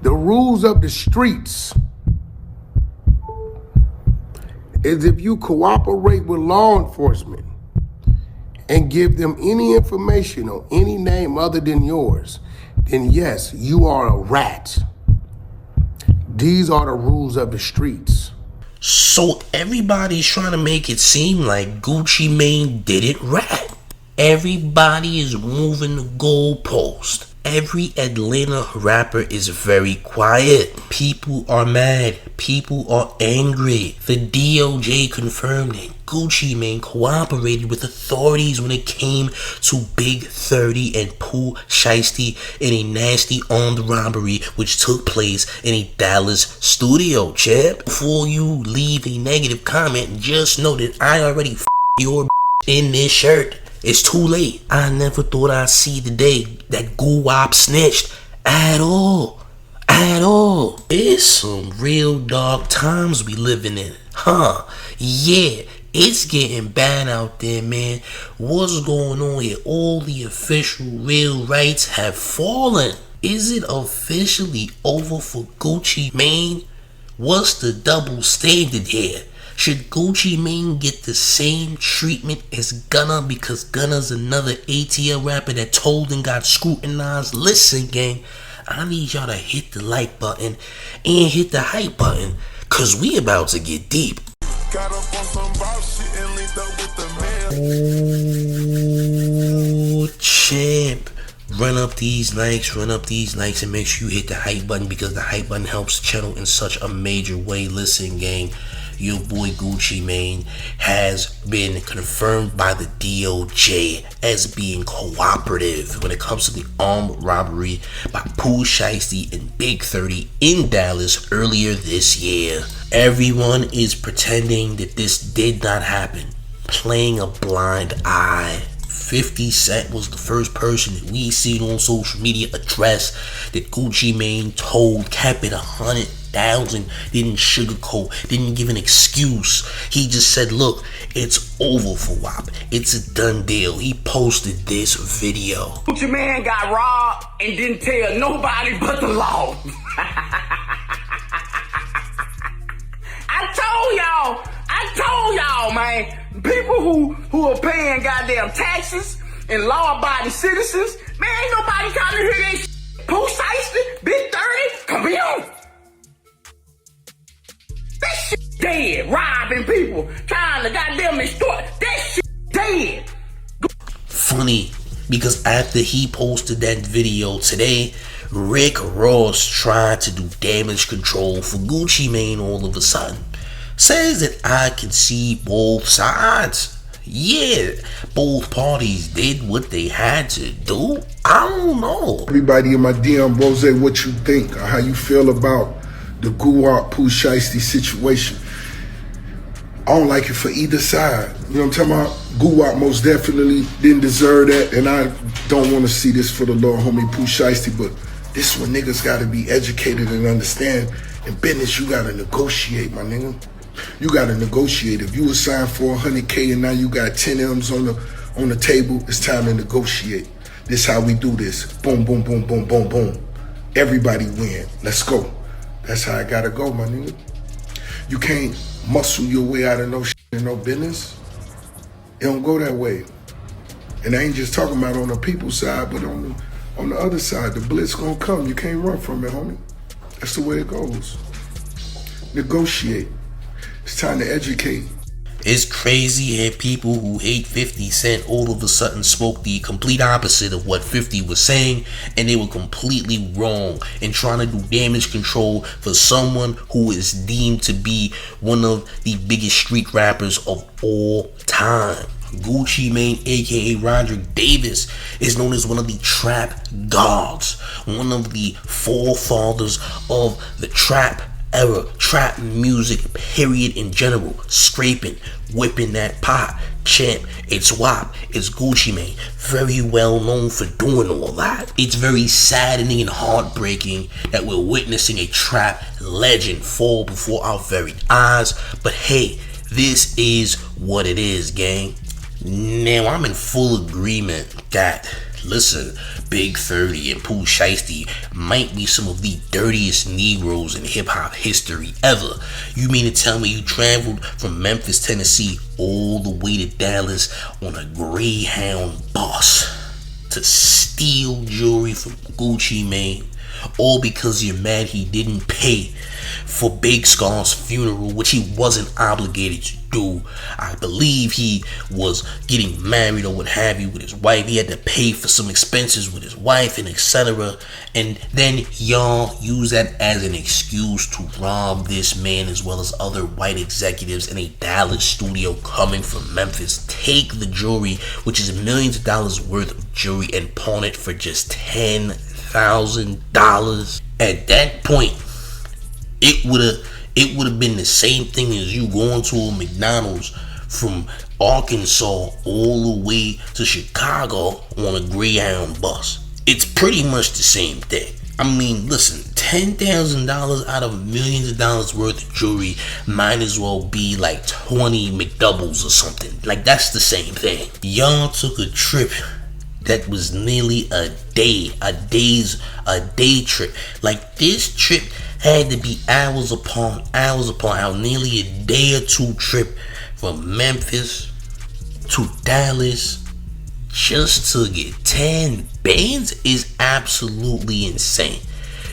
The rules of the streets is if you cooperate with law enforcement and give them any information or any name other than yours, then yes, you are a rat. These are the rules of the streets. So everybody's trying to make it seem like Gucci Mane didn't rat. Everybody is moving the goalpost. Every Atlanta rapper is very quiet. People are mad. People are angry. The DOJ confirmed that Gucci Mane cooperated with authorities when it came to Big30 and Pooh Shiesty in a nasty armed robbery which took place in a Dallas studio, champ. Before you leave a negative comment, just know that I already f***ed your in this shirt. It's too late. I never thought I'd see the day that Guwop snitched at all. At all. It's some real dark times we living in. Huh. Yeah. It's getting bad out there, man. What's going on here? All the official real rights have fallen. Is it officially over for Gucci Mane? What's the double standard here? Should Gucci Mane get the same treatment as Gunna because Gunna's another ATL rapper that told and got scrutinized? Listen, gang, I need y'all to hit the like button and hit the hype button, cause we about to get deep. Got up on some ball shit and linked up with the man. Oh, champ. Run up these likes, and make sure you hit the hype button because the hype button helps the channel in such a major way. Listen, gang, your boy Gucci Mane has been confirmed by the DOJ as being cooperative when it comes to the armed robbery by Pooh Shiesty and Big30 in Dallas earlier this year. Everyone is pretending that this did not happen, playing a blind eye. 50 Cent was the first person that we seen on social media address that Gucci Mane told, kept it 100,000, didn't sugarcoat, didn't give an excuse. He just said, look, it's over for WAP. It's a done deal. He posted this video. Gucci Mane got robbed and didn't tell nobody but the law. I told y'all, man. People who are paying goddamn taxes and law-abiding citizens, man, ain't nobody trying to hear that shit. Pooh Shiesty, Big30, come here. That shit dead. Robbing people, trying to goddamn extort. That shit dead. Funny, because after he posted that video today, Rick Ross tried to do damage control for Gucci Mane all of a sudden. Says that I can see both sides. Yeah, both parties did what they had to do. I don't know. Everybody in my DM, Rose, what you think or how you feel about the Guwop Pooh Shiesty situation. I don't like it for either side. You know what I'm talking about? Guwop most definitely didn't deserve that, and I don't want to see this for the Lord homie Pooh Shiesty, but this one niggas gotta be educated and understand. In business, you gotta negotiate, my nigga. You gotta negotiate. If you were signed for 100K and now you got 10 M's on the table, it's time to negotiate. This how we do this. Boom, boom, boom, boom, boom, boom. Everybody win. Let's go. That's how I gotta go, my nigga. You can't muscle your way out of no shit and no business. It don't go that way. And I ain't just talking about on the people's side, but on the other side, the blitz gonna come. You can't run from it, homie. That's the way it goes. Negotiate. It's time to educate. It's crazy how people who hate 50 Cent all of a sudden spoke the complete opposite of what 50 was saying, and they were completely wrong in trying to do damage control for someone who is deemed to be one of the biggest street rappers of all time. Gucci Mane, aka Roderick Davis, is known as one of the trap gods, one of the forefathers of the trap era, trap music, period, in general. Scraping, whipping that pot. Champ, it's WAP, it's Gucci Mane. Very well known for doing all that. It's very saddening and heartbreaking that we're witnessing a trap legend fall before our very eyes. But hey, this is what it is, gang. Now, I'm in full agreement that, listen, Big30 and Pooh Shiesty might be some of the dirtiest Negroes in hip-hop history ever. You mean to tell me you traveled from Memphis, Tennessee all the way to Dallas on a Greyhound bus to steal jewelry from Gucci Mane, all because you're mad he didn't pay for Big Scarr's funeral, which he wasn't obligated to do? I believe he was getting married or what have you with his wife. He had to pay for some expenses with his wife and etc. And then y'all use that as an excuse to rob this man as well as other white executives in a Dallas studio coming from Memphis. Take the jewelry, which is millions of dollars worth of jewelry, and pawn it for just $10,000. At that point, it would have been the same thing as you going to a McDonald's from Arkansas all the way to Chicago on a Greyhound bus. It's pretty much the same thing. I mean, listen, $10,000 out of millions of dollars worth of jewelry might as well be like 20 McDoubles or something. Like, that's the same thing. Y'all took a trip that was nearly a day trip. Like, this trip had to be hours upon hours, nearly a day or two trip from Memphis to Dallas just to get 10 bands is absolutely insane.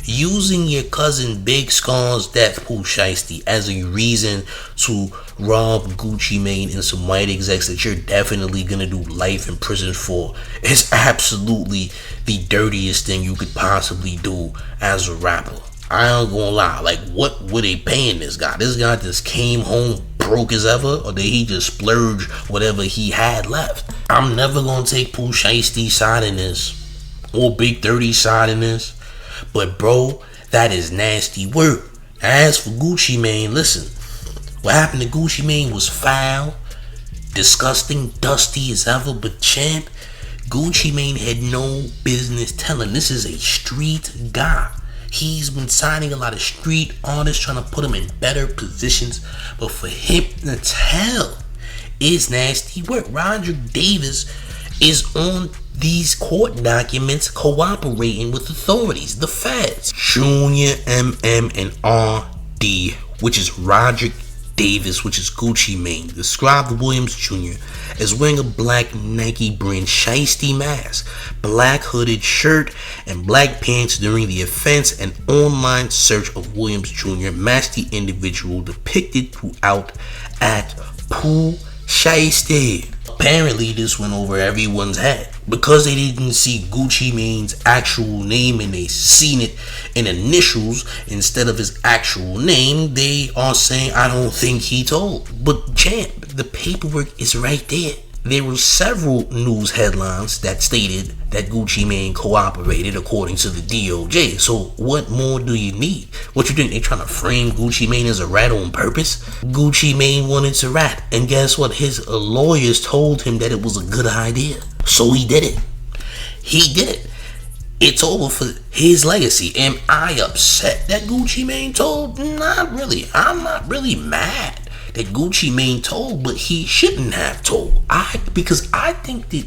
Using your cousin Big Scarr's death, Pooh Shiesty, as a reason to rob Gucci Mane and some white execs that you're definitely gonna do life in prison for is absolutely the dirtiest thing you could possibly do as a rapper. I ain't gonna lie. Like, what were they paying this guy? This guy just came home broke as ever, or did he just splurge whatever he had left? I'm never gonna take Pooh Shiesty's side in this, or Big30's side in this, but bro, that is nasty work. As for Gucci Mane, listen, what happened to Gucci Mane was foul, disgusting, dusty as ever, but champ, Gucci Mane had no business telling. This is a street guy. He's been signing a lot of street artists, trying to put him in better positions, but for him to tell is nasty work. Roderick Davis is on these court documents cooperating with authorities, the feds. Junior, MM, and RD, which is Roderick Davis, which is Gucci Mane, described Williams Jr. as wearing a black Nike brand Shiesty mask, black hooded shirt, and black pants during the offense. An online search of Williams Jr. matched the individual depicted throughout at Pooh Shiesty. Apparently this went over everyone's head because they didn't see Gucci Mane's actual name and they seen it in initials instead of his actual name. They are saying, I don't think he told. But champ, the paperwork is right there. There were several news headlines that stated that Gucci Mane cooperated according to the DOJ. So what more do you need? What you think, they trying to frame Gucci Mane as a rat on purpose? Gucci Mane wanted to rat, and guess what? His lawyers told him that it was a good idea. So he did it. He did it. It's over for his legacy. Am I upset that Gucci Mane told? Not really. I'm not really mad that Gucci Mane told, but he shouldn't have told. Because I think that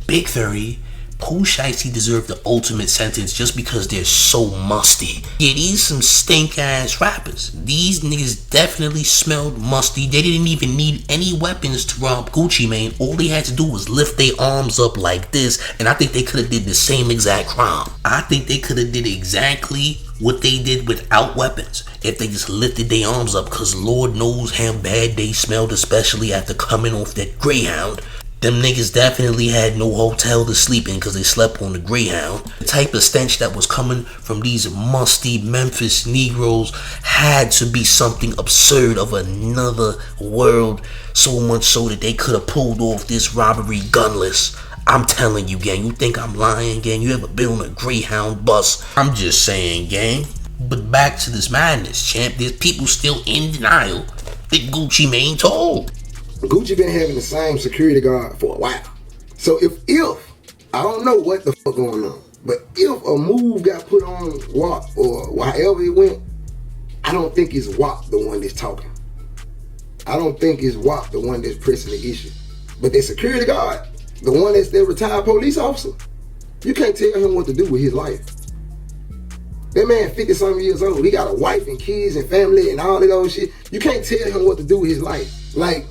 Big30, Pooh Shiesty deserve the ultimate sentence just because they're so musty. Yeah, these some stink ass rappers. These niggas definitely smelled musty. They didn't even need any weapons to rob Gucci Mane. All they had to do was lift their arms up like this, and I think they could have did the same exact crime. I think they could have did exactly what they did without weapons if they just lifted their arms up, because Lord knows how bad they smelled, especially after coming off that Greyhound. Them niggas definitely had no hotel to sleep in because they slept on the Greyhound. The type of stench that was coming from these musty Memphis Negroes had to be something absurd of another world, so much so that they could have pulled off this robbery gunless. I'm telling you, gang, you think I'm lying, gang? You ever been on a Greyhound bus? I'm just saying, gang. But back to this madness, champ. There's people still in denial that Gucci Mane told. Gucci been having the same security guard for a while. So if I don't know what the fuck going on, but if a move got put on WAP or however it went, I don't think it's WAP the one that's talking. I don't think it's WAP the one that's pressing the issue. But that security guard, the one that's their retired police officer, You can't tell him what to do with his life. That man 50-something years old. He got a wife and kids and family and all that old shit. You can't tell him what to do with his life. Like,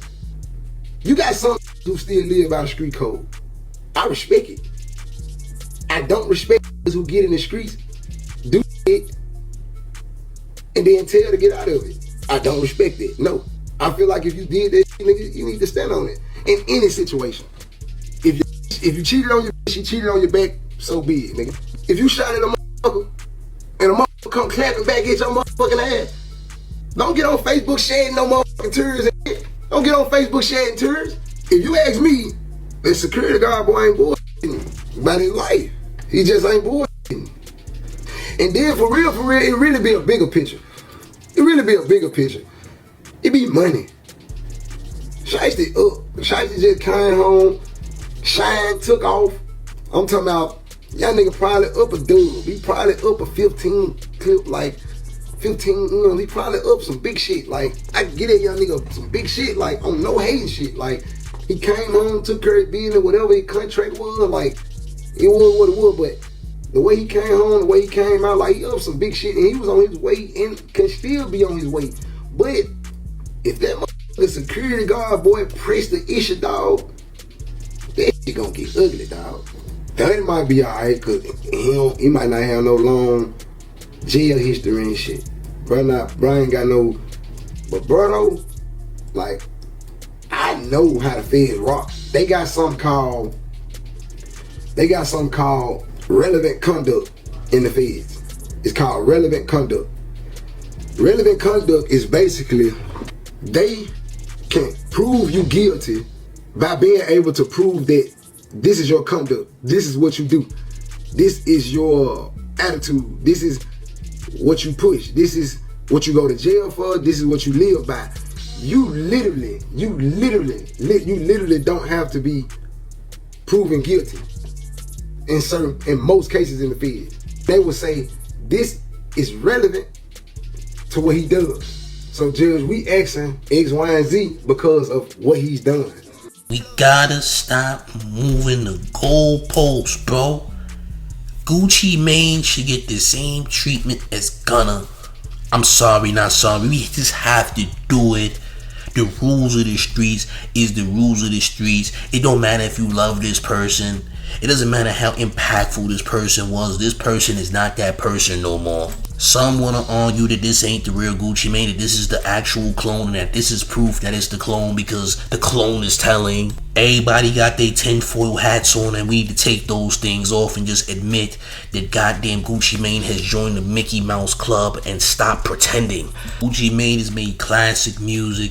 you got some who still live by the street code. I respect it. I don't respect those who get in the streets, do it, and then tell to get out of it. I don't respect it. No. I feel like if you did that shit, nigga, you need to stand on it. In any situation. If you cheated on your bitch, she cheated on your back, so be it, nigga. If you shot at a motherfucker, and a motherfucker come clapping back at your motherfucking ass, don't get on Facebook shedding no motherfucking tears and shit. Don't get on Facebook shedding tears. If you ask me, the security guard boy ain't bullshitting about his life. He just ain't bullshitting. And then for real, it really be a bigger picture. It really be a bigger picture. It be money. Shiesty up. Shiesty just came home. Shine took off. I'm talking about, y'all nigga probably up a dub. He probably up a 15 clip, like 15, you know, he probably up some big shit. Like, I can get that young nigga some big shit, like, on no hating shit. Like, he came home, took care of business, whatever his contract was, like, it was what it was, but the way he came home, the way he came out, like, he up some big shit, and he was on his way, and can still be on his way. But, if that motherfucking security guard boy press the issue, dog, that shit gonna get ugly, dog. 30 might be alright, cause he might not have no long jail history and shit. Brian ain't got no, but bro, like, I know how the feds rock. They got something called relevant conduct in the feds. It's called relevant conduct. Relevant conduct is basically, they can prove you guilty by being able to prove that this is your conduct, this is what you do, this is your attitude, this is what you push, this is what you go to jail for, this is what you live by. You literally don't have to be proven guilty in most cases in the Fed. They will say this is relevant to what he does. So Judge, we asking X, Y, and Z because of what he's done. We gotta stop moving the goalposts, bro. Gucci Mane should get the same treatment as Gunna. I'm sorry, not sorry. We just have to do it. The rules of the streets is the rules of the streets. It don't matter if you love this person. It doesn't matter how impactful this person was. This person is not that person no more. Some want to argue that this ain't the real Gucci Mane, that this is the actual clone, and that this is proof that it's the clone because the clone is telling. Everybody got their tinfoil hats on, and we need to take those things off and just admit that goddamn Gucci Mane has joined the Mickey Mouse Club and stop pretending. Gucci Mane has made classic music,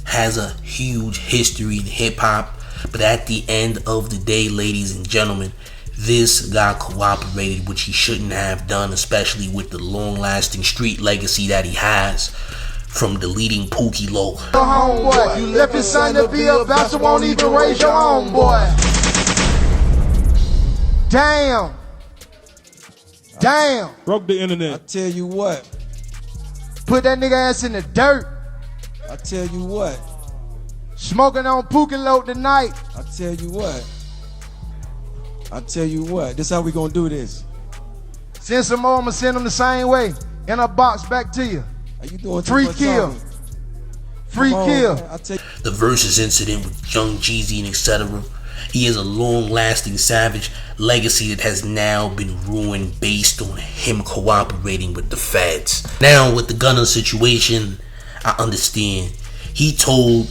has a huge history in hip-hop, but at the end of the day, ladies and gentlemen, this guy cooperated, which he shouldn't have done, especially with the long-lasting street legacy that he has from deleting Pookie Low. Homeboy, you left his son to be a bastard, won't even raise your own boy. Damn. Broke the internet. I tell you what. Put that nigga ass in the dirt. I tell you what. Smoking on Pookie Low tonight. I tell you what. This how we gonna do this. Send some more, I'ma send them the same way. In a box back to you. Are you doing free kill? Free kill. The Versus incident with Young Jeezy and etc. He is a long-lasting savage legacy that has now been ruined based on him cooperating with the feds. Now with the Gunna situation, I understand. He told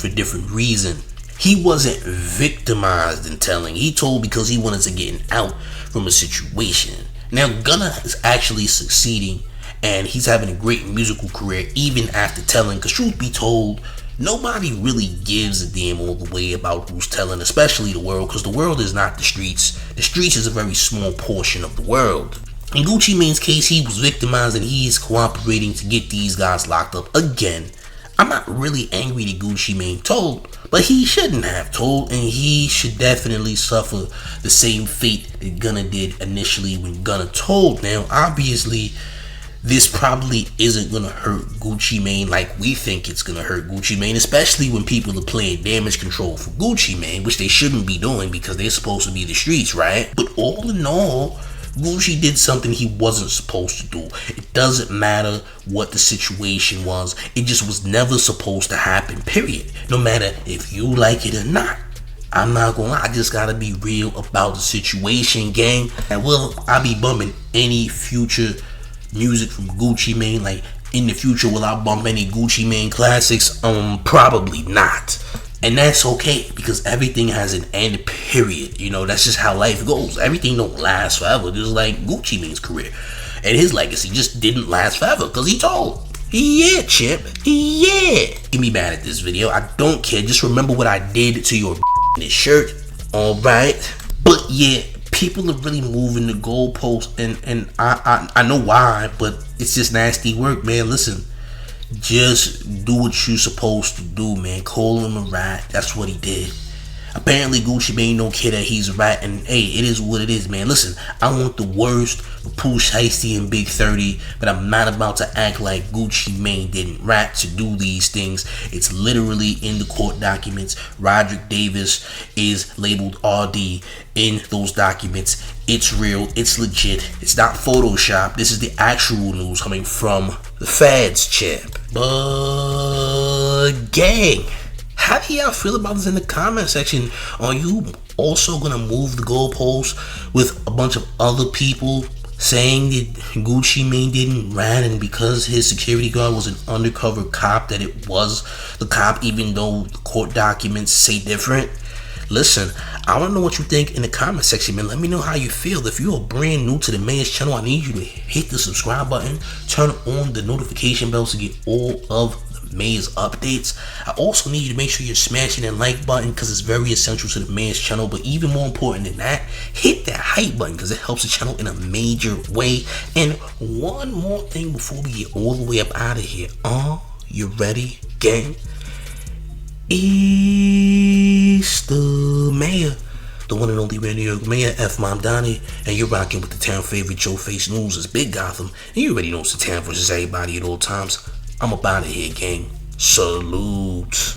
for different reason. He wasn't victimized in telling. He told because he wanted to get out from a situation. Now Gunna is actually succeeding and he's having a great musical career even after telling, because truth be told, nobody really gives a damn all the way about who's telling, especially the world, because the world is not the streets. The streets is a very small portion of the world. In Gucci Mane's case, he was victimized and he is cooperating to get these guys locked up again. I'm not really angry that Gucci Mane told, but he shouldn't have told, and he should definitely suffer the same fate that Gunna did initially when Gunna told. Now, obviously, this probably isn't gonna hurt Gucci Mane like we think it's gonna hurt Gucci Mane, especially when people are playing damage control for Gucci Mane, which they shouldn't be doing because they're supposed to be the streets, right? But all in all, Gucci did something he wasn't supposed to do. It doesn't matter what the situation was. It just was never supposed to happen, period. No matter if you like it or not. I'm not gonna lie, I just gotta be real about the situation, gang. And will I be bumping any future music from Gucci Mane? Like, in the future, will I bump any Gucci Mane classics? Probably not. And that's okay, because everything has an end, period. You know, that's just how life goes. Everything don't last forever, just like Gucci Mane's career. And his legacy just didn't last forever, because he told. Yeah, Chip. Yeah. Get me mad at this video. I don't care. Just remember what I did to your this shirt. Alright. But yeah, people are really moving the goalposts, and I know why, but it's just nasty work, man. Listen, just do what you're supposed to do, man. Call him a rat. That's what he did. Apparently Gucci Mane don't care that he's a rat, and hey, it is what it is, man. Listen, I want the worst for Pooh Shiesty and Big30, but I'm not about to act like Gucci Mane didn't rat to do these things. It's literally in the court documents. Roderick Davis is labeled RD in those documents. It's real, it's legit, it's not Photoshop. This is the actual news coming from the feds, champ. But gang, how do y'all feel about this in the comment section? Are you also gonna move the goalposts with a bunch of other people saying that Gucci Mane didn't rat, and because his security guard was an undercover cop, that it was the cop, even though the court documents say different? Listen, I want to know what you think in the comment section, man. Let me know how you feel. If you are brand new to the mayor's channel, I need you to hit the subscribe button, turn on the notification bell to get all of the mayor's updates. I also need you to make sure you're smashing that like button, because it's very essential to the mayor's channel. But even more important than that, hit that hype button, because it helps the channel in a major way. And one more thing before we get all the way up out of here. You ready, gang? It's the mayor, the one and only New York Mayor, F. Mom Donnie, and you're rocking with the town favorite Showface News. It's Big Gotham, and you already know it's the town versus everybody at all times. I'm up out of here, gang. Salute.